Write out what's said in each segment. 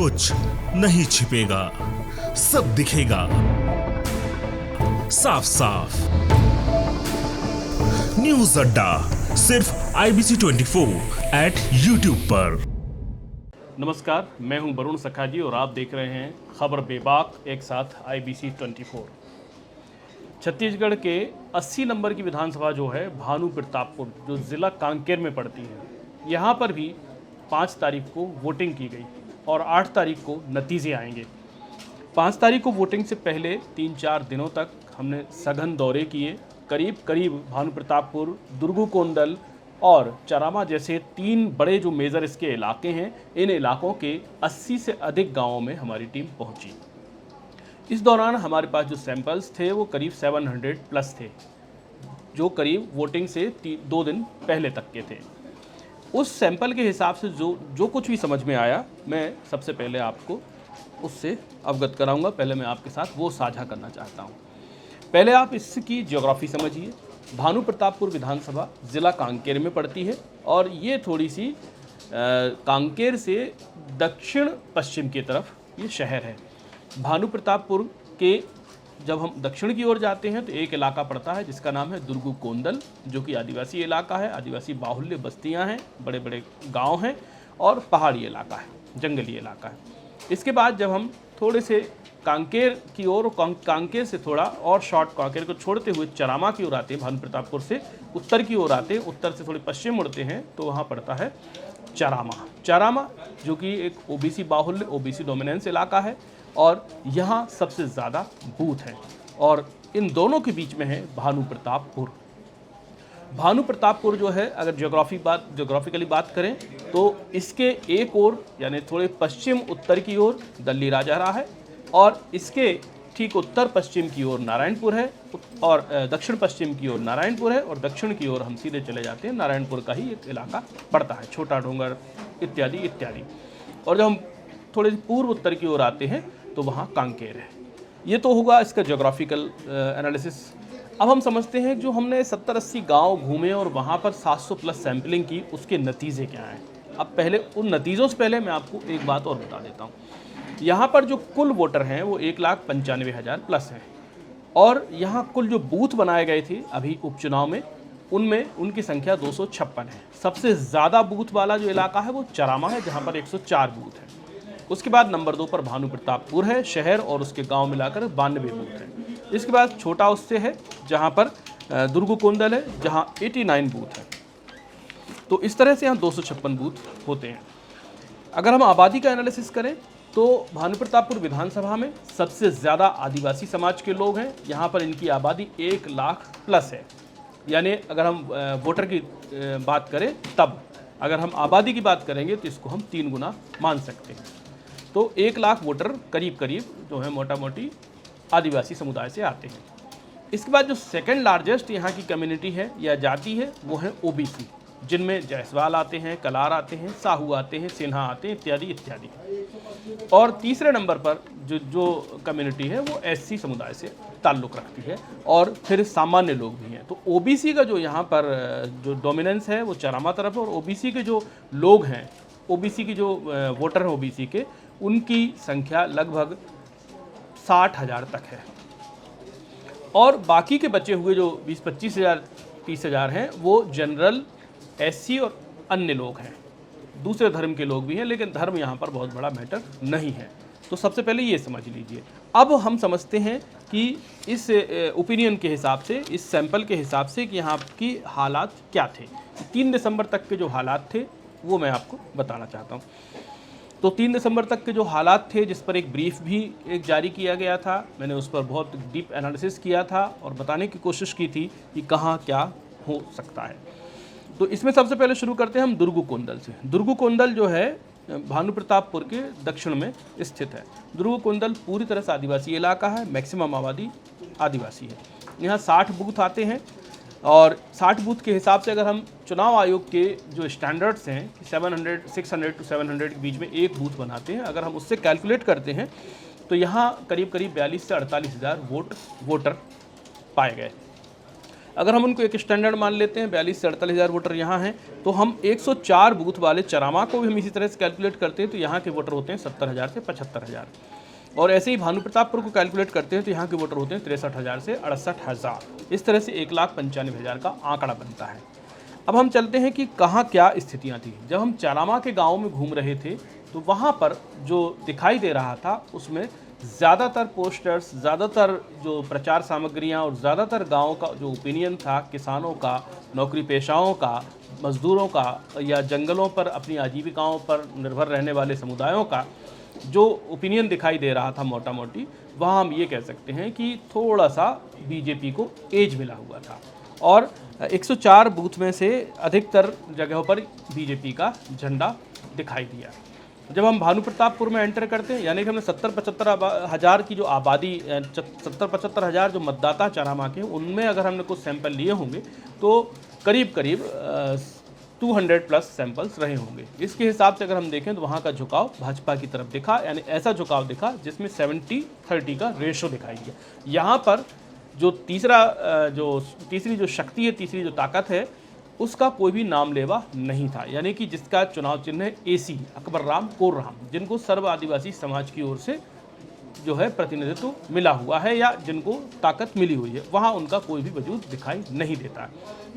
कुछ नहीं छिपेगा, सब दिखेगा साफ साफ। न्यूज अड्डा सिर्फ IBC 24 एट YouTube पर। नमस्कार, मैं हूं वरुण सखाजी और आप देख रहे हैं खबर बेबाक एक साथ IBC 24। छत्तीसगढ़ के 80 नंबर की विधानसभा जो है भानु प्रतापपुर, जो ज़िला कांकेर में पड़ती है, यहाँ पर भी 5 तारीख को वोटिंग की गई और 8 तारीख को नतीजे आएंगे। 5 तारीख को वोटिंग से पहले 3-4 दिनों तक हमने सघन दौरे किए। करीब भानु प्रतापपुर, दुर्गुकोंदल और चरामा जैसे 3 बड़े जो मेजर इसके इलाके हैं, इन इलाकों के 80 से अधिक गांवों में हमारी टीम पहुंची। इस दौरान हमारे पास जो सैंपल्स थे वो करीब 700 प्लस थे, जो करीब वोटिंग से 2 दिन पहले तक के थे। उस सैंपल के हिसाब से जो कुछ भी समझ में आया, मैं सबसे पहले आपको उससे अवगत कराऊंगा। पहले मैं आपके साथ वो साझा करना चाहता हूँ। पहले आप इसकी ज्योग्राफी समझिए। भानु प्रतापपुर विधानसभा ज़िला कांकेर में पड़ती है और ये थोड़ी सी कांकेर से दक्षिण पश्चिम की तरफ ये शहर है। भानु प्रतापपुर के जब हम दक्षिण की ओर जाते हैं तो एक इलाका पड़ता है जिसका नाम है दुर्गुकोंदल, जो कि आदिवासी इलाका है। आदिवासी बाहुल्य बस्तियां हैं, बड़े बड़े गांव हैं और पहाड़ी इलाका है, जंगली इलाका है। इसके बाद जब हम थोड़े से कांकेर की ओर, कांकेर से थोड़ा और शॉर्ट कांकेर को छोड़ते हुए चरामा की ओर आते हैं, भानु प्रतापपुर से उत्तर की ओर आते हैं, उत्तर से थोड़े पश्चिम मुड़ते हैं तो वहाँ पड़ता है चरामा, जो कि एक OBC बाहुल्य, OBC डोमिनेंस इलाका है और यहाँ सबसे ज़्यादा बूथ हैं और इन दोनों के बीच में है भानु प्रतापपुर। भानु प्रतापपुर जो है, अगर ज्योग्राफिकली बात करें तो इसके एक ओर यानी थोड़े पश्चिम उत्तर की ओर दल्ली राजारा है और इसके ठीक उत्तर पश्चिम की ओर नारायणपुर है और दक्षिण पश्चिम की ओर नारायणपुर है और दक्षिण की ओर हम सीधे चले जाते हैं, नारायणपुर का ही एक इलाका पड़ता है, छोटा डोंगर इत्यादि इत्यादि। और जब हम थोड़े पूर्व उत्तर की ओर आते हैं तो वहाँ कांकेर है। ये तो होगा इसका ज्योग्राफिकल एनालिसिस। अब हम समझते हैं जो हमने 70-80 गांव घूमे और वहाँ पर 700 प्लस सैंपलिंग की, उसके नतीजे क्या हैं। अब पहले उन नतीजों से पहले मैं आपको एक बात और बता देता हूँ। यहाँ पर जो कुल वोटर हैं वो 1,95,000 प्लस हैं और यहाँ कुल जो बूथ बनाए गए थे अभी उपचुनाव में, उनमें उनकी संख्या 256 है। सबसे ज़्यादा बूथ वाला जो इलाका है वो चरामा है, जहाँ पर 104 बूथ हैं। उसके बाद नंबर 2 पर भानु प्रतापपुर है शहर और उसके गांव मिलाकर 92 बूथ हैं। इसके बाद छोटा उससे है जहां पर दुर्गुकोंदल है, जहां 89 बूथ है। तो इस तरह से यहाँ 256 बूथ होते हैं। अगर हम आबादी का एनालिसिस करें तो भानु प्रतापपुर विधानसभा में सबसे ज़्यादा आदिवासी समाज के लोग हैं। यहाँ पर इनकी आबादी 1 लाख प्लस है। यानी अगर हम वोटर की बात करें, तब अगर हम आबादी की बात करेंगे तो इसको हम 3 गुना मान सकते हैं। तो 1 लाख वोटर करीब जो है मोटा मोटी आदिवासी समुदाय से आते हैं। इसके बाद जो सेकंड लार्जेस्ट यहाँ की कम्युनिटी है या जाति है वो है OBC, जिनमें जायसवाल आते हैं, कलार आते हैं, साहू आते हैं, सिन्हा आते हैं इत्यादि इत्यादि। और तीसरे नंबर पर जो कम्युनिटी है वो SC समुदाय से ताल्लुक़ रखती है और फिर सामान्य लोग भी हैं। तो OBC का जो यहाँ पर जो डोमिनेंस है वो चरामा तरफ है और OBC के जो लोग हैं, OBC की जो वोटर हैं OBC के, उनकी संख्या लगभग 60,000 तक है। और बाकी के बचे हुए जो 20-25 हज़ार 30 हज़ार हैं वो जनरल, SC और अन्य लोग हैं। दूसरे धर्म के लोग भी हैं, लेकिन धर्म यहाँ पर बहुत बड़ा मैटर नहीं है। तो सबसे पहले ये समझ लीजिए। अब हम समझते हैं कि इस ओपिनियन के हिसाब से, इस सैंपल के हिसाब से कि यहाँ की हालात क्या थे। 3 दिसंबर तक के जो हालात थे वो मैं आपको बताना चाहता हूँ। तो 3 दिसंबर तक के जो हालात थे, जिस पर एक ब्रीफ भी एक जारी किया गया था, मैंने उस पर बहुत डीप एनालिसिस किया था और बताने की कोशिश की थी कि कहाँ क्या हो सकता है। तो इसमें सबसे पहले शुरू करते हैं हम दुर्गुकोंदल से। दुर्गुकोंदल जो है भानु प्रतापपुर के दक्षिण में स्थित है। दुर्गुकोंदल पूरी तरह से आदिवासी इलाका है, मैक्सिमम आबादी आदिवासी है। यहाँ 60 बूथ आते हैं और 60 बूथ के हिसाब से अगर हम चुनाव आयोग के जो स्टैंडर्ड्स हैं कि 600 to 700 के बीच में एक बूथ बनाते हैं, अगर हम उससे कैलकुलेट करते हैं तो यहाँ करीब 42 से 48 हज़ार वोटर पाए गए। अगर हम उनको एक स्टैंडर्ड मान लेते हैं, 42 से 48 हज़ार वोटर यहाँ हैं, तो हम 104 बूथ वाले चरामा को भी हम इसी तरह से कैलकुलेट करते हैं तो यहाँ के वोटर होते हैं 70,000 से 75,000। और ऐसे ही भानु प्रतापपुर को कैलकुलेट करते हैं तो यहाँ के वोटर होते हैं 63,000 से 68,000। इस तरह से 1,95,000 का आंकड़ा बनता है। अब हम चलते हैं कि कहाँ क्या स्थितियाँ थी। जब हम चरामा के गाँव में घूम रहे थे तो वहाँ पर जो दिखाई दे रहा था उसमें ज़्यादातर पोस्टर्स, ज़्यादातर जो प्रचार सामग्रियाँ और ज़्यादातर गाँव का जो ओपिनियन था, किसानों का, नौकरी पेशाओं का, मज़दूरों का या जंगलों पर अपनी आजीविकाओं पर निर्भर रहने वाले समुदायों का जो ओपिनियन दिखाई दे रहा था मोटा मोटी, वहाँ हम ये कह सकते हैं कि थोड़ा सा बीजेपी को एज मिला हुआ था। और 104 बूथ में से अधिकतर जगहों पर बीजेपी का झंडा दिखाई दिया। जब हम भानु प्रतापपुर में एंटर करते हैं, यानी कि हमने 70-75 हज़ार की जो आबादी, 70-75 हज़ार जो मतदाता चरामा के, उनमें अगर हमने कुछ सैंपल लिए होंगे तो करीब 200 प्लस सैंपल्स रहे होंगे। इसके हिसाब से अगर हम देखें तो वहाँ का झुकाव भाजपा की तरफ दिखा, यानी ऐसा झुकाव दिखा जिसमें 70-30 का रेशो दिखाई दिया। यहाँ पर जो तीसरी जो शक्ति है, तीसरी जो ताकत है, उसका कोई भी नाम लेवा नहीं था, यानी कि जिसका चुनाव चिन्ह है एसी, अकबर राम कोर राम, जिनको सर्व आदिवासी समाज की ओर से जो है प्रतिनिधित्व मिला हुआ है या जिनको ताकत मिली हुई है, वहाँ उनका कोई भी वजूद दिखाई नहीं देता।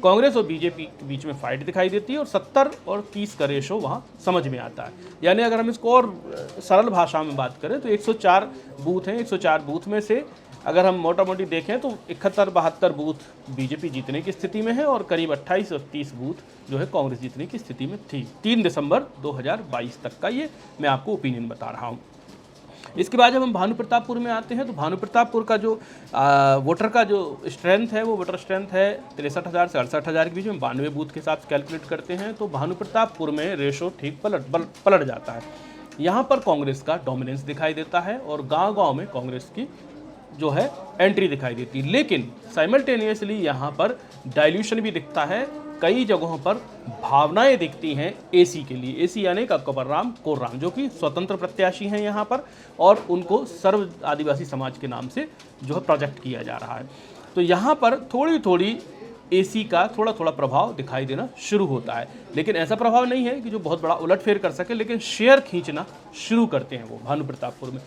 कांग्रेस और बीजेपी के बीच में फाइट दिखाई देती है और 70 और 30 का रेशो वहाँ समझ में आता है। यानी अगर हम इसको और सरल भाषा में बात करें तो 104 बूथ हैं, 104 बूथ में से अगर हम मोटा मोटी देखें तो 71-72 बूथ बीजेपी जीतने की स्थिति में है और करीब 28 और 30 बूथ जो है कांग्रेस जीतने की स्थिति में थी। 3 दिसंबर 2022 तक का ये मैं आपको ओपिनियन बता रहा हूँ। इसके बाद जब हम भानु प्रतापपुर में आते हैं तो भानु प्रतापपुर का जो वोटर का जो स्ट्रेंथ है, वो वोटर स्ट्रेंथ है 63,000 से 68,000 के बीच में, 92 बूथ के हिसाब से कैलकुलेट करते हैं तो भानु प्रतापपुर में रेशो ठीक पलट जाता है। यहाँ पर कांग्रेस का डोमिनेंस दिखाई देता है और गाँव-गाँव में कांग्रेस की जो है एंट्री दिखाई देती है, लेकिन साइमल्टेनियसली यहाँ पर डाइल्यूशन भी दिखता है। कई जगहों पर भावनाएं दिखती हैं एसी के लिए, एसी यानी अकबर राम कोर राम, जो कि स्वतंत्र प्रत्याशी हैं यहाँ पर और उनको सर्व आदिवासी समाज के नाम से जो है प्रोजेक्ट किया जा रहा है। तो यहाँ पर थोड़ी थोड़ी एसी का थोड़ा थोड़ा प्रभाव दिखाई देना शुरू होता है, लेकिन ऐसा प्रभाव नहीं है कि जो बहुत बड़ा उलटफेर कर सके, लेकिन शेयर खींचना शुरू करते हैं वो भानु प्रतापपुर में।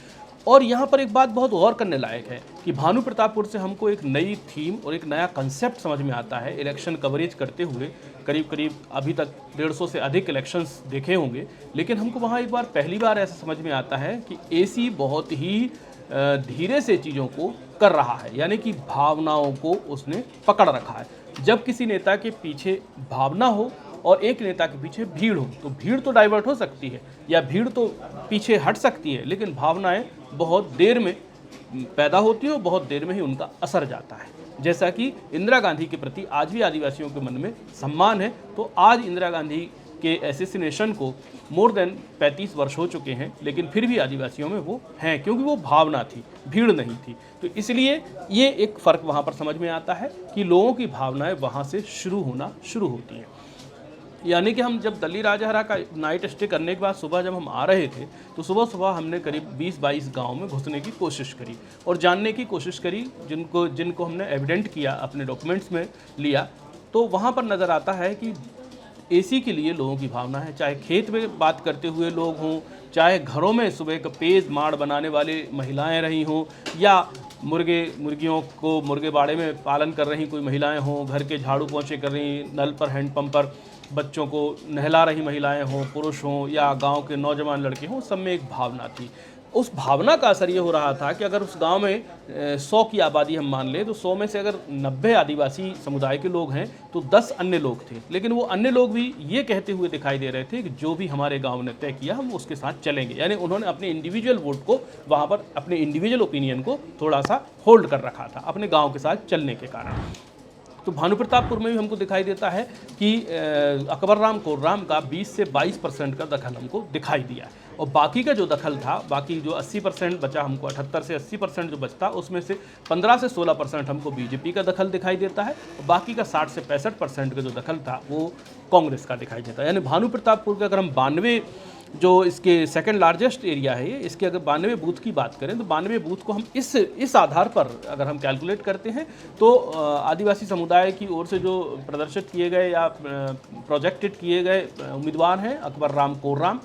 और यहाँ पर एक बात बहुत गौर करने लायक है कि भानु प्रतापपुर से हमको एक नई थीम और एक नया कंसेप्ट समझ में आता है। इलेक्शन कवरेज करते हुए करीब अभी तक 150 से अधिक इलेक्शंस देखे होंगे, लेकिन हमको वहाँ एक बार पहली बार ऐसा समझ में आता है कि एसी बहुत ही धीरे से चीज़ों को कर रहा है, यानी कि भावनाओं को उसने पकड़ रखा है। जब किसी नेता के पीछे भावना हो और एक नेता के पीछे भीड़ हो तो भीड़ तो डाइवर्ट हो सकती है या भीड़ तो पीछे हट सकती है, लेकिन भावनाएं बहुत देर में पैदा होती है और बहुत देर में ही उनका असर जाता है। जैसा कि इंदिरा गांधी के प्रति आज भी आदिवासियों के मन में सम्मान है, तो आज इंदिरा गांधी के एसेसिनेशन को मोर देन 35 वर्ष हो चुके हैं, लेकिन फिर भी आदिवासियों में वो हैं, क्योंकि वो भावना थी, भीड़ नहीं थी। तो इसलिए ये एक फ़र्क वहाँ पर समझ में आता है कि लोगों की भावनाएं वहाँ से शुरू होती हैं। यानी कि हम जब दली राजहरा का नाइट स्टे करने के बाद सुबह जब हम आ रहे थे तो सुबह हमने करीब 20-22 गांव में घुसने की कोशिश करी और जानने की कोशिश करी जिनको हमने एविडेंट किया, अपने डॉक्यूमेंट्स में लिया, तो वहाँ पर नज़र आता है कि एसी के लिए लोगों की भावना है। चाहे खेत में बात करते हुए लोग हों, चाहे घरों में सुबह का पेज माड़ बनाने वाले महिलाएँ रही हों, या मुर्गियों को मुर्गे बाड़े में पालन कर रही कोई महिलाएं हों, घर के झाड़ू पोंछे कर रही, नल पर हैंडपंप पर बच्चों को नहला रही महिलाएं हों, पुरुष हों या गांव के नौजवान लड़के हों, सब में एक भावना थी। उस भावना का असर ये हो रहा था कि अगर उस गांव में 100 की आबादी हम मान लें तो 100 में से अगर 90 आदिवासी समुदाय के लोग हैं तो 10 अन्य लोग थे, लेकिन वो अन्य लोग भी ये कहते हुए दिखाई दे रहे थे कि जो भी हमारे गांव ने तय किया हम उसके साथ चलेंगे। यानी उन्होंने अपने इंडिविजुअल वोट को वहाँ पर, अपने इंडिविजुअल ओपिनियन को थोड़ा सा होल्ड कर रखा था अपने गाँव के साथ चलने के कारण। तो भानु प्रतापपुर में भी हमको दिखाई देता है कि अकबर राम कोर राम का 20 से 22% का दखल हमको दिखाई दिया, और बाकी का जो दखल था, बाकी जो 80% बचा, हमको 78 से 80% जो बचता, उसमें से 15 से 16% हमको बीजेपी का दखल दिखाई देता है, और बाकी का 60 से 65% का जो दखल था वो कांग्रेस का दिखाई देता है। यानी भानु प्रतापपुर के अगर हम 92 जो इसके सेकंड लार्जेस्ट एरिया है ये, इसके अगर 92 बूथ की बात करें तो 92 बूथ को हम इस आधार पर अगर हम कैलकुलेट करते हैं तो आदिवासी समुदाय की ओर से जो प्रदर्शित किए गए या प्रोजेक्टेड किए गए उम्मीदवार हैं अकबर राम कोर्राम,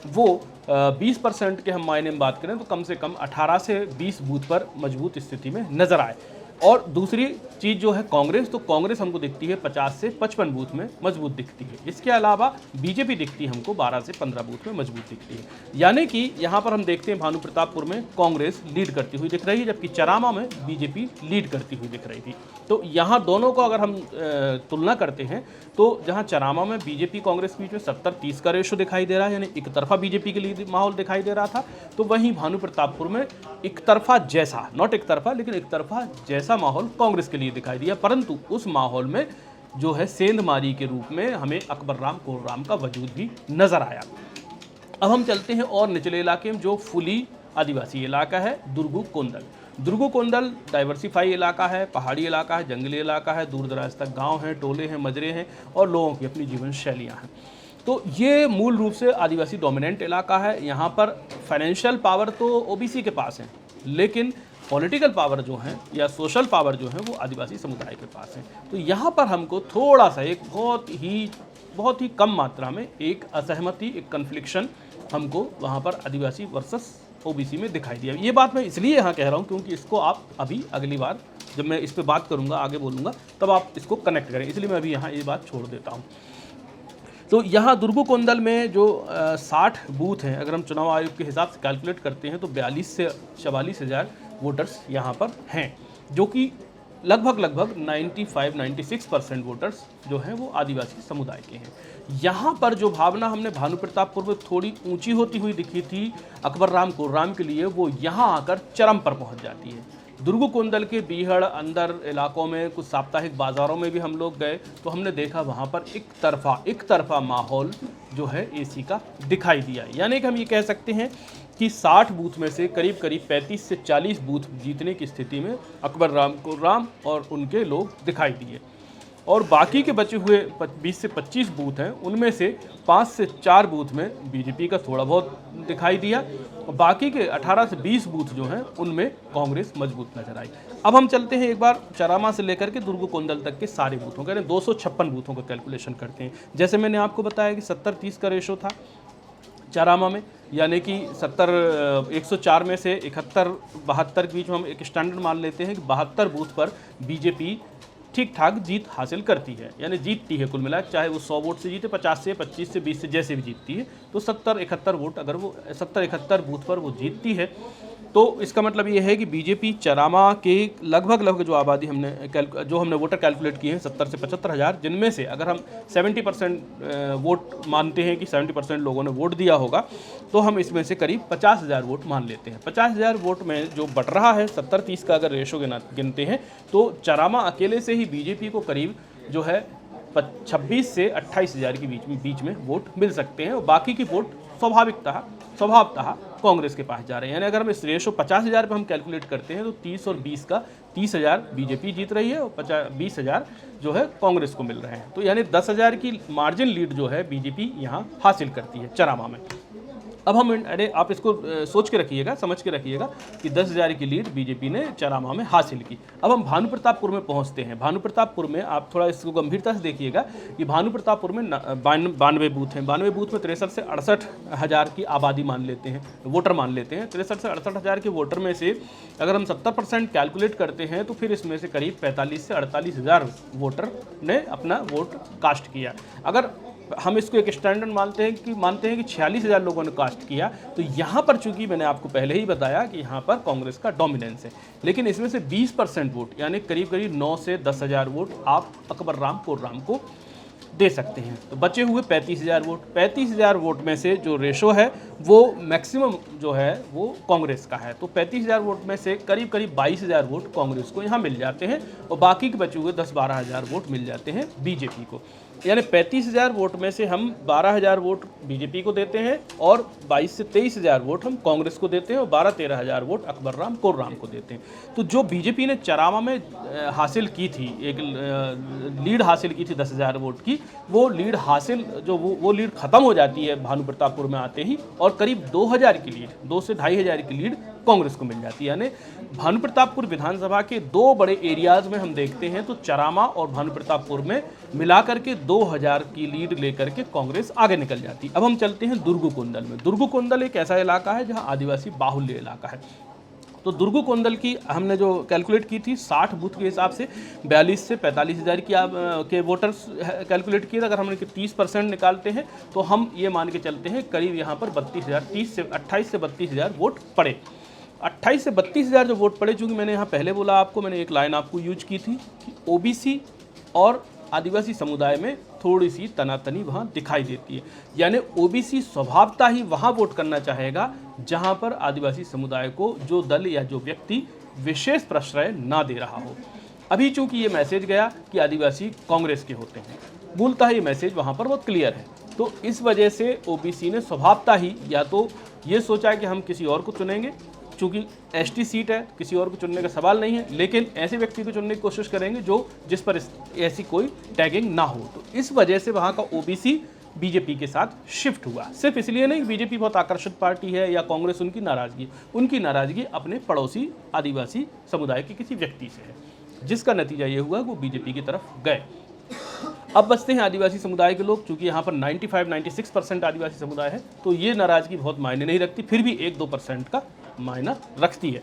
वो 20% के हम मायने में बात करें तो कम से कम 18 से 20 बूथ पर मजबूत स्थिति में नजर आए। और दूसरी चीज़ जो है कांग्रेस, तो कांग्रेस हमको दिखती है 50 से 55 बूथ में मजबूत दिखती है। इसके अलावा बीजेपी दिखती है हमको 12 से 15 बूथ में मजबूत दिखती है। यानी कि यहाँ पर हम देखते हैं भानु प्रतापपुर में कांग्रेस लीड करती हुई दिख रही है, जबकि चरामा में बीजेपी लीड करती हुई दिख रही थी। तो यहाँ दोनों को अगर हम तुलना करते हैं तो जहाँ चरामा में बीजेपी कांग्रेस के बीच में 70-30 का रेशो दिखाई दे रहा है, यानी एक तरफा बीजेपी के लिए माहौल दिखाई दे रहा था, तो वहीं भानु प्रतापपुर में एक तरफा जैसा, नॉट एक तरफा लेकिन एक तरफा जैसा माहौल कांग्रेस के लिए दिखाई दिया। परंतु उस माहौल में जो है सेंधमारी के रूप में हमें अकबर राम कोर्राम का वजूद भी नजर आया। अब हम चलते हैं और निचले इलाके में जो फुली आदिवासी इलाका है, दुर्गु कोंदल। दुर्गु कोंदल डाइवर्सिफाई इलाका है, पहाड़ी इलाका है, जंगली इलाका है, दूर दराज तक गांव हैं, टोले हैं, मजरे हैं और लोगों की अपनी जीवन शैलियाँ हैं। तो ये मूल रूप से आदिवासी डोमिनेंट इलाका है। यहाँ पर फाइनेंशियल पावर तो ओबीसी के पास है, लेकिन पॉलिटिकल पावर जो है या सोशल पावर जो है वो आदिवासी समुदाय के पास है। तो यहाँ पर हमको थोड़ा सा एक बहुत ही कम मात्रा में एक असहमति, एक कन्फ्लिक्शन हमको वहाँ पर आदिवासी वर्सेस ओबीसी में दिखाई दिया। ये बात मैं इसलिए यहाँ कह रहा हूँ क्योंकि इसको आप अभी अगली बार जब मैं इस पर बात करूँगा, आगे बोलूँगा, तब आप इसको कनेक्ट करें, इसलिए मैं अभी यहाँ ये बात छोड़ देता हूँ। तो यहाँ दुर्गु कोंदल में जो 60 बूथ हैं, अगर हम चुनाव आयोग के हिसाब से कैलकुलेट करते हैं तो 42 से 44 हज़ार वोटर्स यहाँ पर हैं, जो कि लगभग 95-96% वोटर्स जो हैं वो आदिवासी समुदाय के हैं। यहाँ पर जो भावना हमने भानु प्रतापपुर में थोड़ी ऊंची होती हुई दिखी थी अकबर राम कोर्राम के लिए, वो यहाँ आकर चरम पर पहुँच जाती है। दुर्गु कोंदल के बीहड़ अंदर इलाकों में कुछ साप्ताहिक बाज़ारों में भी हम लोग गए तो हमने देखा वहाँ पर एक तरफा माहौल जो है एसी का दिखाई दिया। यानी कि हम ये कह सकते हैं कि 60 बूथ में से करीब 35 से 40 बूथ जीतने की स्थिति में अकबर राम कोर्राम और उनके लोग दिखाई दिए, और बाकी के बचे हुए 20 से 25 बूथ हैं, उनमें से 5 से 4 बूथ में बीजेपी का थोड़ा बहुत दिखाई दिया, और बाकी के 18 से 20 बूथ जो हैं उनमें कांग्रेस मजबूत नजर आई। अब हम चलते हैं एक बार चरामा से लेकर के दुर्गु कोंदल तक के सारे बूथों का, 256 बूथों का कैलकुलेशन करते हैं। जैसे मैंने आपको बताया कि 70-30 का रेशो था चरामा में, यानी कि 104 में से 71-72 के बीच में हम एक स्टैंडर्ड मान लेते हैं कि 72 बूथ पर बीजेपी ठीक ठाक जीत हासिल करती है, यानी जीतती है कुल मिलाकर, चाहे वो 100 वोट से जीते, 50 से, 25 से, 20 से, जैसे भी जीतती है, तो 70-71 वोट अगर वो 70-71 बूथ पर वो जीतती है तो इसका मतलब ये है कि बीजेपी चरामा के लगभग जो आबादी हमने वोटर कैलकुलेट किए हैं 70 से 75 हज़ार, जिनमें से अगर हम 70% वोट मानते हैं कि 70% लोगों ने वोट दिया होगा, तो हम इसमें से करीब 50,000 वोट मान लेते हैं। 50,000 वोट में जो बट रहा है 70-30 का अगर रेशो गिनते हैं तो चरामा अकेले से ही बीजेपी को करीब जो है 26 से 28 हज़ार के बीच में वोट मिल सकते हैं, और बाकी की वोट स्वभावतः कांग्रेस के पास जा रहे हैं। यानी अगर हम इस रेशो 50,000 पे हम कैलकुलेट करते हैं तो 30 और 20 का 30,000 बीजेपी जीत रही है और 20,000 जो है कांग्रेस को मिल रहे हैं। तो यानी 10,000 की मार्जिन लीड जो है बीजेपी यहाँ हासिल करती है चरामा में। अब हम आप इसको सोच के रखिएगा, समझ के रखिएगा कि 10,000 की लीड बीजेपी ने चरामा में हासिल की। अब हम भानु प्रतापपुर में पहुंचते हैं। भानु प्रतापपुर में आप थोड़ा इसको गंभीरता से देखिएगा कि भानु प्रतापपुर में 92 बूथ हैं। 92 बूथ में 63 से 68 हज़ार की आबादी मान लेते हैं, वोटर मान लेते हैं। 63 से 68 हज़ार के वोटर में से अगर हम 70% कैलकुलेट करते हैं तो फिर इसमें से करीब 45 से 48 हज़ार वोटर ने अपना वोट कास्ट किया। अगर हम इसको एक स्टैंडर्ड मानते हैं कि 46,000 लोगों ने कास्ट किया, तो यहाँ पर चूंकि मैंने आपको पहले ही बताया कि यहाँ पर कांग्रेस का डोमिनेंस है, लेकिन इसमें से 20% वोट यानी करीब 9 से 10,000 वोट आप अकबर राम कोर्राम को दे सकते हैं। तो बचे हुए 35,000 वोट, 35,000 वोट में से जो रेशो है वो मैक्सिमम जो है वो कांग्रेस का है। तो 35,000 वोट में से करीब 22,000 वोट कांग्रेस को यहाँ मिल जाते हैं और बाकी के बचे हुए 10-12 हज़ार वोट मिल जाते हैं बीजेपी को। यानी 35,000 वोट में से हम 12,000 वोट बीजेपी को देते हैं और 22 से 23,000 वोट हम कांग्रेस को देते हैं और 12-13,000 वोट अकबर राम कोर्राम को देते हैं। तो जो बीजेपी ने चरामा में हासिल की थी, एक लीड हासिल की थी 10,000 वोट की, वो लीड हासिल जो वो लीड ख़त्म हो जाती है भानु प्रतापपुर में आते ही, और करीब 2,000 की लीड, 2 से 2,500 की लीड कांग्रेस को मिल जाती है। यानी भानु प्रतापपुर विधानसभा के 2 बड़े एरियाज में हम देखते हैं तो चरामा और भानु प्रतापपुर में मिलाकर के 2,000 की लीड लेकर के कांग्रेस आगे निकल जाती। अब हम चलते हैं दुर्गुकोंदल में। दुर्गुकोंदल एक ऐसा इलाका है जहां आदिवासी बाहुल्य इलाका है। तो दुर्गुकोंदल की हमने जो कैलकुलेट की थी 60 बूथ के हिसाब से 42 से 45,000 के वोटर्स कैलकुलेट किए थे। अगर हम 30% निकालते हैं तो हम ये मान के चलते हैं करीब यहाँ पर 28 से 32,000 वोट पड़े। 28 से 32,000 जो वोट पड़े, चूँकि मैंने यहाँ पहले बोला आपको, मैंने एक लाइन आपको यूज की थी कि ओबीसी और आदिवासी समुदाय में थोड़ी सी तनातनी वहाँ दिखाई देती है। यानी ओबीसी स्वभावतः ही वहाँ वोट करना चाहेगा जहाँ पर आदिवासी समुदाय को जो दल या जो व्यक्ति विशेष प्रश्रय ना दे रहा हो। अभी चूँकि ये मैसेज गया कि आदिवासी कांग्रेस के होते हैं, मूलतः ये मैसेज वहाँ पर बहुत क्लियर है। तो इस वजह से ओबीसी ने स्वभावतः ही या तो ये सोचा है कि हम किसी और को चुनेंगे, चूँकि एसटी सीट है, किसी और को चुनने का सवाल नहीं है, लेकिन ऐसे व्यक्ति को चुनने की कोशिश करेंगे जिस पर ऐसी कोई टैगिंग ना हो। तो इस वजह से वहाँ का ओबीसी बीजेपी के साथ शिफ्ट हुआ। सिर्फ इसलिए नहीं कि बीजेपी बहुत आकर्षित पार्टी है या कांग्रेस उनकी नाराज़गी अपने पड़ोसी आदिवासी समुदाय के किसी व्यक्ति से है, जिसका नतीजा ये हुआ कि वो बीजेपी की तरफ गए। अब बचते हैं आदिवासी समुदाय के लोग। चूँकि यहाँ पर 95-96% आदिवासी समुदाय है, तो ये नाराज़गी बहुत मायने नहीं रखती, फिर भी 1-2% का मायना रखती है।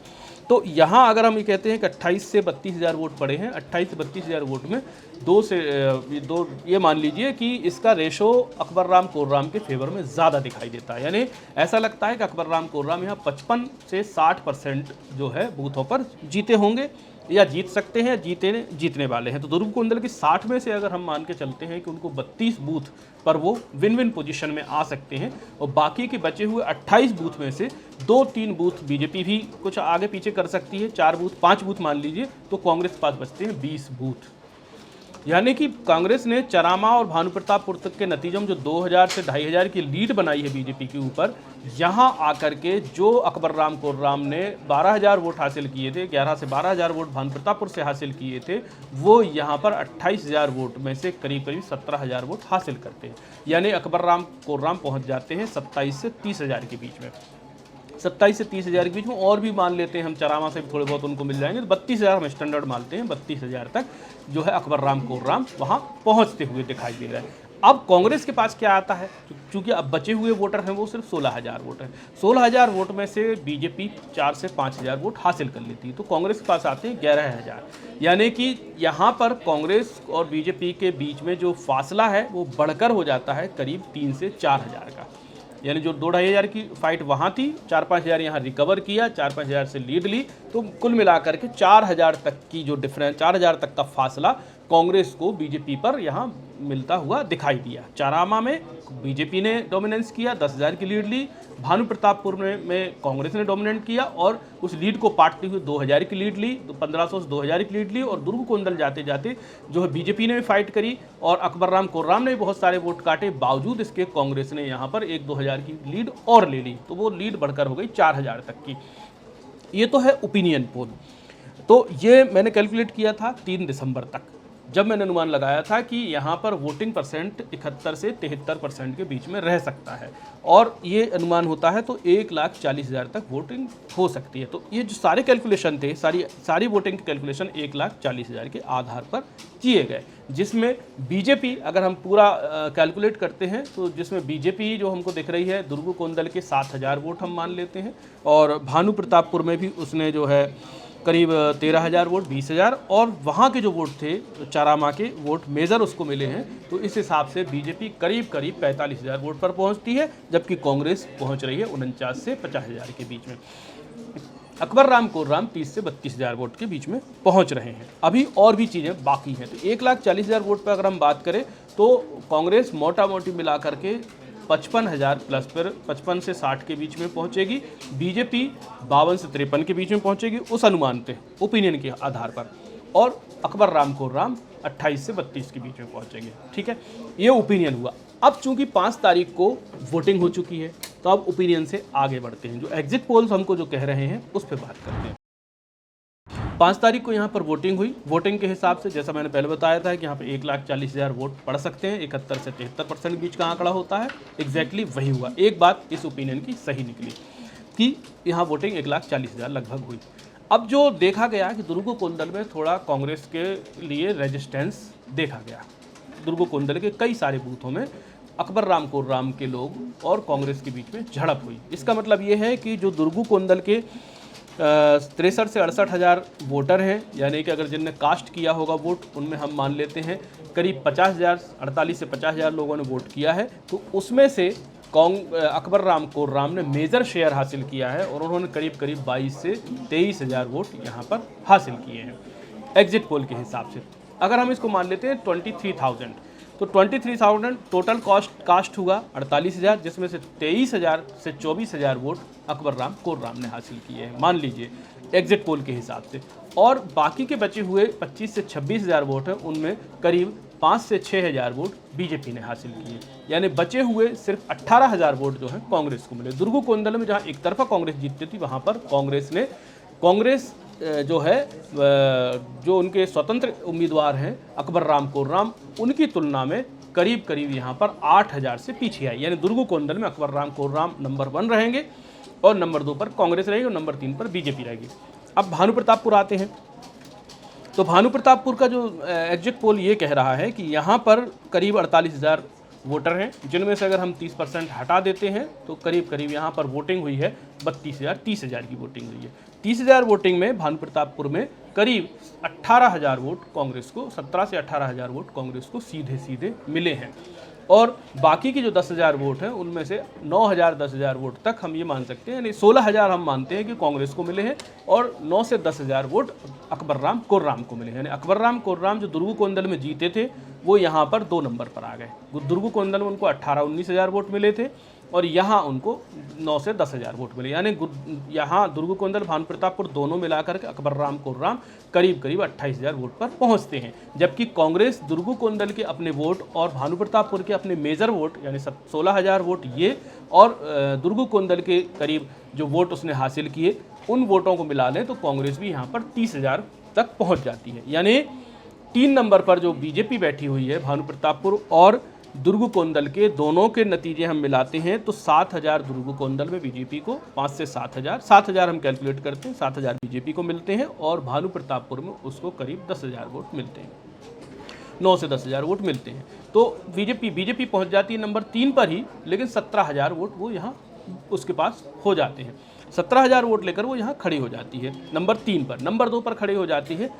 तो यहाँ अगर हम ये कहते हैं कि 28 से 32,000 वोट पड़े हैं, 28 से 32,000 वोट में 2 ये मान लीजिए कि इसका रेशो अकबर राम कोर्राम के फेवर में ज़्यादा दिखाई देता है। यानी ऐसा लगता है कि अकबर राम कोर्राम यहाँ 55 से 60% जो है बूथों पर जीते होंगे या जीत सकते हैं, जीतने वाले हैं। तो दुर्गुकोंदल की 60 में से अगर हम मान के चलते हैं कि उनको 32 बूथ पर वो विन विन पोजीशन में आ सकते हैं, और बाकी के बचे हुए 28 बूथ में से 2-3 बूथ बीजेपी भी कुछ आगे पीछे कर सकती है, 5 बूथ मान लीजिए, तो कांग्रेस के पास बचते हैं 20 बूथ। यानी कि कांग्रेस ने चरामा और भानु प्रतापपुर तक के नतीजों में जो 2,000 से 2,500 की लीड बनाई है बीजेपी के ऊपर, यहाँ आकर के जो अकबर राम कोर्राम ने 12,000 वोट हासिल किए थे, 11 से 12,000 वोट भानु प्रतापपुर से हासिल किए थे, वो यहाँ पर 28,000 वोट में से करीब 17,000 वोट हासिल करते हैं। यानी अकबर राम कोर्राम पहुँच जाते हैं 27 से 30,000 के बीच में। 27 से 30,000 के बीच में, और भी मान लेते हैं हम चरामा से भी थोड़े बहुत उनको मिल जाएंगे, तो 32,000 हम स्टैंडर्ड मानते हैं, 32,000 तक जो है अकबर राम कोर्राम वहाँ पहुँचते हुए दिखाई दे रहा है। अब कांग्रेस के पास क्या आता है, क्योंकि अब बचे हुए वोटर हैं वो सिर्फ 16,000 वोट हैं। 16,000 वोट में से बीजेपी 4 से 5,000 वोट हासिल कर लेती है, तो कांग्रेस के पास आते हैं 11,000। यानी कि यहाँ पर कांग्रेस और बीजेपी के बीच में जो फासला है वो बढ़कर हो जाता है करीब 3 से 4,000 का। यानी जो 2-2,500 की फाइट वहाँ थी, 4-5,000 यहाँ रिकवर किया, 4-5,000 से लीड ली, तो कुल मिलाकर के 4,000 तक की जो डिफरेंस, 4,000 तक का फासला कांग्रेस को बीजेपी पर यहाँ मिलता हुआ दिखाई दिया। चरामा में बीजेपी ने डोमिनेंस किया, 10,000 की लीड ली। भानु प्रतापपुर में कांग्रेस ने डोमिनेट किया और उस लीड को पाटते हुए 2,000 की लीड ली, तो 1,500 से 2,000 की लीड ली। और दुर्गुकोंदल जाते जाते जो है बीजेपी ने भी फाइट करी और अकबर राम कोर्राम ने भी बहुत सारे वोट काटे, बावजूद इसके कांग्रेस ने यहाँ पर 1-2,000 की लीड और ले ली, तो वो लीड बढ़कर हो गई 4,000 तक की। ये तो है ओपिनियन पोल। तो ये मैंने कैलकुलेट किया था 3 दिसंबर तक, जब मैंने अनुमान लगाया था कि यहाँ पर वोटिंग परसेंट 71 से 73% के बीच में रह सकता है, और ये अनुमान होता है तो 1,40,000 तक वोटिंग हो सकती है। तो ये जो सारे कैलकुलेशन थे, सारी वोटिंग के कैलकुलेशन 1,40,000 के आधार पर किए गए, जिसमें बीजेपी अगर हम पूरा कैलकुलेट करते हैं तो जिसमें बीजेपी जो हमको दिख रही है दुर्गुकोंदल के 7,000 वोट हम मान लेते हैं, और भानु प्रतापपुर में भी उसने जो है करीब 13,000 वोट, 20,000, और वहाँ के जो वोट थे चरामा के वोट मेजर उसको मिले हैं, तो इस हिसाब से बीजेपी करीब 45,000 वोट पर पहुँचती है, जबकि कांग्रेस पहुँच रही है 49 से 50,000 के बीच में। अकबर राम कोर्राम 30 से 32,000 वोट के बीच में पहुंच रहे हैं। अभी और भी चीज़ें बाकी हैं, तो 1,40,000 वोट पर अगर हम बात करें तो कांग्रेस मोटा मोटी मिला करके 55,000 प्लस पर 55 से 60 के बीच में पहुंचेगी, बीजेपी 52 से 53 के बीच में पहुंचेगी, उस अनुमान पे ओपिनियन के आधार पर। और अकबर राम खुर्राम 28 से 32 के बीच में पहुंचेंगे। ठीक है, ये ओपिनियन हुआ। अब चूंकि 5 तारीख को वोटिंग हो चुकी है तो अब ओपिनियन से आगे बढ़ते हैं। जो एग्जिट पोल्स हमको जो कह रहे हैं उस पर बात करते हैं। 5 तारीख को यहाँ पर वोटिंग हुई। वोटिंग के हिसाब से जैसा मैंने पहले बताया था कि यहाँ पे 1,40,000 वोट पड़ सकते हैं। 71 से 73% बीच का आंकड़ा होता है। एग्जैक्टली वही हुआ। एक बात इस ओपिनियन की सही निकली कि यहाँ वोटिंग 1,40,000 लगभग हुई। अब जो देखा गया कि दुर्गु कोंदल में थोड़ा कांग्रेस के लिए रेजिस्टेंस देखा गया। दुर्गु कोंदल के कई सारे बूथों में अकबर राम खुर्राम के लोग और कांग्रेस के बीच में झड़प हुई। इसका मतलब ये है कि जो दुर्गु कोंदल के 63 से 68,000 वोटर हैं, यानी कि अगर जिनने कास्ट किया होगा वोट, उनमें हम मान लेते हैं करीब 50,000, 48 से 50,000 लोगों ने वोट किया है, तो उसमें से अकबर राम खुर्राम ने मेजर शेयर हासिल किया है और उन्होंने करीब 22 से 23,000 वोट यहाँ पर हासिल किए हैं एग्जिट पोल के हिसाब से। अगर हम इसको मान लेते हैं 23,000, तो 23,000 टोटल कास्ट हुआ 48,000, जिसमें से 23,000 से 24,000 वोट अकबर राम खुर्राम ने हासिल किए हैं, मान लीजिए एग्जिट पोल के हिसाब से। और बाकी के बचे हुए 25 से 26,000 वोट हैं, उनमें करीब 5 से 6,000 वोट बीजेपी ने हासिल किए। यानी बचे हुए सिर्फ 18,000 वोट जो हैं कांग्रेस को मिले। दुर्गु कोंदल में जहां एक तरफा कांग्रेस जीतती थी, वहां पर कांग्रेस जो है जो उनके स्वतंत्र उम्मीदवार हैं अकबर राम खुर्राम, उनकी तुलना में करीब यहाँ पर 8,000 से पीछे आई। यानी दुर्गु कोंदल में अकबर राम खुर्राम नंबर 1 रहेंगे और नंबर 2 पर कांग्रेस रहेगी और नंबर 3 पर बीजेपी रहेगी। अब भानु प्रतापपुर आते हैं, तो भानु प्रतापपुर का जो एग्जिट पोल ये कह रहा है कि यहाँ पर करीब 48,000 वोटर हैं, जिनमें से अगर हम 30% हटा देते हैं तो करीब यहाँ पर वोटिंग हुई है 30,000 की वोटिंग हुई है। 30,000 वोटिंग में भानु प्रतापपुर में करीब 18,000 वोट कांग्रेस को, 17 से 18,000 वोट कांग्रेस को सीधे मिले हैं। और बाकी की जो 10,000 वोट हैं उनमें से 9,000 10,000 वोट तक हम ये मान सकते हैं, यानी 16,000 हम मानते हैं कि कांग्रेस को मिले हैं और 9 से 10,000 वोट अकबर राम खुर्राम को मिले हैं। यानी अकबर राम खुर्राम जो दुर्गु कोंदल में जीते थे वो यहाँ पर 2 नंबर पर आ गए। दुर्गु कोंदल में उनको 18-19,000 वोट मिले थे और यहाँ उनको 9 से 10,000 वोट मिले। यानी यहाँ दुर्गु कोंदल भानु प्रतापपुर दोनों मिलाकर के अकबर राम खुर्राम करीब 28,000 वोट पर पहुँचते हैं, जबकि कांग्रेस दुर्गु कोंदल के अपने वोट और भानु प्रतापपुर के अपने मेजर वोट यानी 16,000 वोट ये और दुर्गु कोंदल के करीब जो वोट उसने हासिल किए, उन वोटों को मिला लें तो कांग्रेस भी यहाँ पर 30,000 तक पहुँच जाती है। यानी 3 नंबर पर जो बीजेपी बैठी हुई है भानु प्रतापपुर और दुर्गु कोंदल के, दोनों के नतीजे हम मिलाते हैं तो 7,000 दुर्गु कोंदल में बीजेपी को, 5 से 7,000 हम कैलकुलेट करते हैं, 7,000 बीजेपी को मिलते हैं और भानु प्रतापपुर में उसको करीब 10,000 वोट मिलते हैं, 9 से 10,000 वोट मिलते हैं। तो बीजेपी पहुंच जाती है नंबर 3 पर ही, लेकिन 17,000 वोट वो यहाँ उसके पास हो जाते हैं। 17,000 वोट लेकर वो यहाँ खड़ी हो जाती है नंबर 3 पर। नंबर 2 पर खड़ी हो जाती है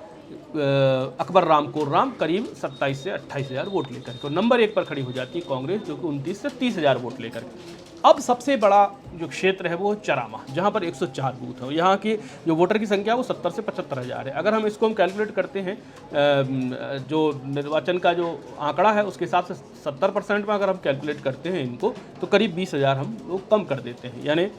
अकबर राम खुर्राम करीब 27 से 28,000 वोट लेकर के। नंबर 1 पर खड़ी हो जाती है कांग्रेस जो कि 29 से 30,000 वोट लेकर के। अब सबसे बड़ा जो क्षेत्र है वो चरामा, जहाँ पर 104 बूथ है। यहाँ की जो वोटर की संख्या वो 70 से 75,000 है। अगर हम इसको हम कैलकुलेट करते हैं जो निर्वाचन का जो आंकड़ा है उसके हिसाब से 70% में अगर हम कैलकुलेट करते हैं इनको तो करीब 20,000 हम लोग कम कर देते हैं। यानी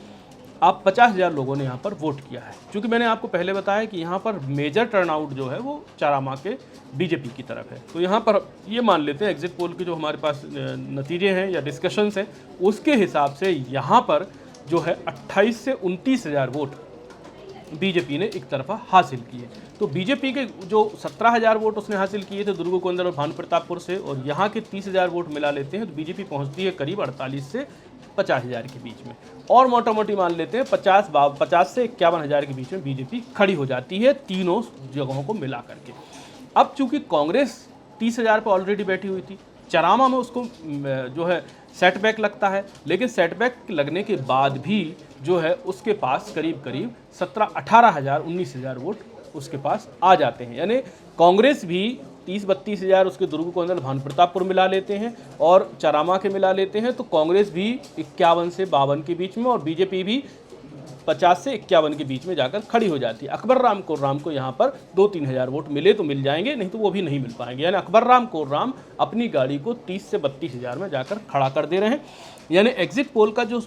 आप 50,000 लोगों ने यहाँ पर वोट किया है। क्योंकि मैंने आपको पहले बताया कि यहाँ पर मेजर टर्नआउट जो है वो चरामा के बीजेपी की तरफ है। तो यहाँ पर ये मान लेते हैं एग्जिट पोल के जो हमारे पास नतीजे हैं या डिस्कशंस हैं उसके हिसाब से यहाँ पर जो है 28 से 29,000 वोट बीजेपी ने एक तरफा हासिल किए। तो बीजेपी के जो 17,000 वोट उसने हासिल किए थे दुर्गु कोंदल और भानु प्रतापपुर से, और यहाँ के 30,000 वोट मिला लेते हैं तो बीजेपी पहुँचती है करीब 48 से 50,000 के बीच में। और मोटा मोटी मान लेते हैं 50 से 51,000 के बीच में बीजेपी खड़ी हो जाती है तीनों जगहों को मिला करके। अब चूंकि कांग्रेस 30,000 पर ऑलरेडी बैठी हुई थी, चरामा में उसको जो है सेटबैक लगता है, लेकिन सेटबैक लगने के बाद भी जो है उसके पास करीब 18,000 19,000 वोट उसके पास आ जाते हैं। यानी कांग्रेस भी 30-32,000 उसके दुर्गु कोंदल भानु प्रतापपुर मिला लेते हैं और चरामा के मिला लेते हैं, तो कांग्रेस भी 51 से 52 के बीच में और बीजेपी भी 50 से 51 के बीच में जाकर खड़ी हो जाती है। अकबर राम खुर्राम को यहाँ पर 2-3 हज़ार वोट मिले तो मिल जाएंगे, नहीं तो वो भी नहीं मिल पाएंगे। यानी अकबर राम खुर्राम अपनी गाड़ी को 30 से 32,000 में जाकर खड़ा कर दे रहे हैं। यानी एग्जिट पोल का जो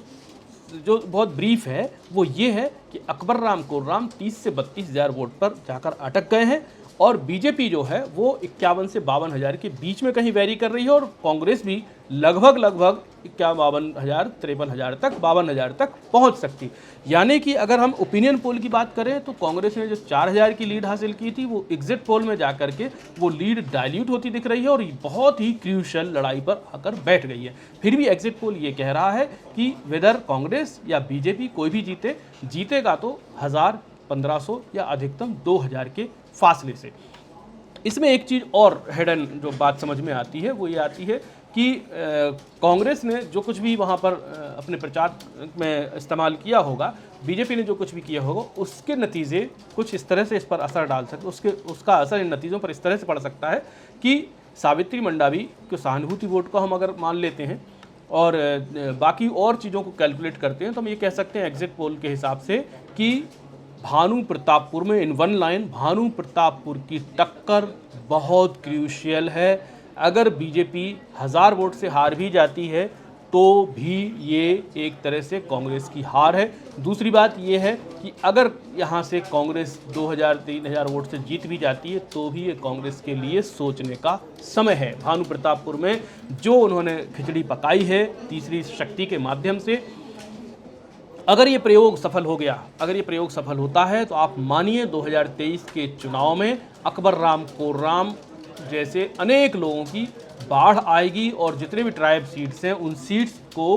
बहुत ब्रीफ है वो ये है कि अकबर राम खुर्राम 30 से 32,000 वोट पर जाकर अटक गए हैं और बीजेपी जो है वो 51 से 52,000 के बीच में कहीं वेरी कर रही है और कांग्रेस भी लगभग 51,000 53,000 तक 52,000 तक पहुंच सकती। यानी कि अगर हम ओपिनियन पोल की बात करें तो कांग्रेस ने जो 4,000 की लीड हासिल की थी वो एग्जिट पोल में जाकर के वो लीड डाइल्यूट होती दिख रही है और बहुत ही क्रूशियल लड़ाई पर आकर बैठ गई है। फिर भी एग्जिट पोल ये कह रहा है कि वेदर कांग्रेस या बीजेपी कोई भी जीतेगा तो 1,000 1,500 या अधिकतम 2,000 के फासले से। इसमें एक चीज़ और हेडन जो बात समझ में आती है वो ये आती है कि कांग्रेस ने जो कुछ भी वहाँ पर अपने प्रचार में इस्तेमाल किया होगा, बीजेपी ने जो कुछ भी किया होगा, उसके नतीजे कुछ इस तरह से इस पर असर डाल सकते, उसका असर इन नतीजों पर इस तरह से पड़ सकता है कि सावित्री मंडावी के सहानुभूति वोट को हम अगर मान लेते हैं और बाकी और चीज़ों को कैलकुलेट करते हैं तो हम ये कह सकते हैं एग्जिट पोल के हिसाब से कि भानु प्रतापपुर में in one line Bhanu Pratappur की टक्कर बहुत क्रूशियल है। अगर बीजेपी 1,000 वोट से हार भी जाती है तो भी ये एक तरह से कांग्रेस की हार है। दूसरी बात ये है कि अगर यहाँ से कांग्रेस 2,000-3,000 वोट से जीत भी जाती है तो भी ये कांग्रेस के लिए सोचने का समय है। भानु प्रतापपुर में जो उन्होंने खिचड़ी पकाई है तीसरी शक्ति के माध्यम से, अगर ये प्रयोग सफल हो गया, अगर ये प्रयोग सफल होता है तो आप मानिए 2023 के चुनाव में अकबर राम कोर्राम जैसे अनेक लोगों की बाढ़ आएगी और जितने भी ट्राइब सीट्स हैं उन सीट्स को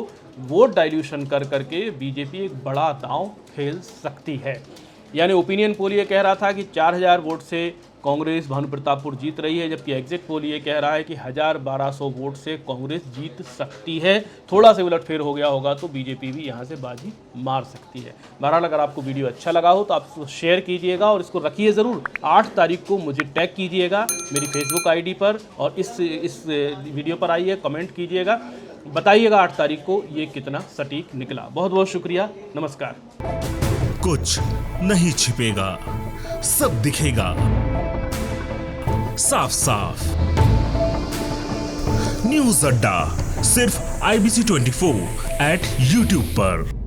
वोट डाइल्यूशन कर करके बीजेपी एक बड़ा दांव खेल सकती है। यानी ओपिनियन पोल ये कह रहा था कि 4,000 वोट से कांग्रेस भानु प्रतापपुर जीत रही है, जबकि एग्जिट पोल ये कह रहा है कि 1,000-1,200 वोट से कांग्रेस जीत सकती है। थोड़ा सा उलटफेर हो गया होगा तो बीजेपी भी यहाँ से बाजी मार सकती है। बहरहाल अगर आपको वीडियो अच्छा लगा हो तो आप इसको शेयर कीजिएगा और इसको रखिए ज़रूर। 8 तारीख को मुझे टैग कीजिएगा मेरी फेसबुक आईडी पर और इस वीडियो पर आइए, कमेंट कीजिएगा, बताइएगा 8 तारीख को ये कितना सटीक निकला। बहुत बहुत शुक्रिया, नमस्कार। कुछ नहीं छिपेगा, सब दिखेगा साफ साफ। न्यूज़ अड्डा सिर्फ IBC 24 @ YouTube पर।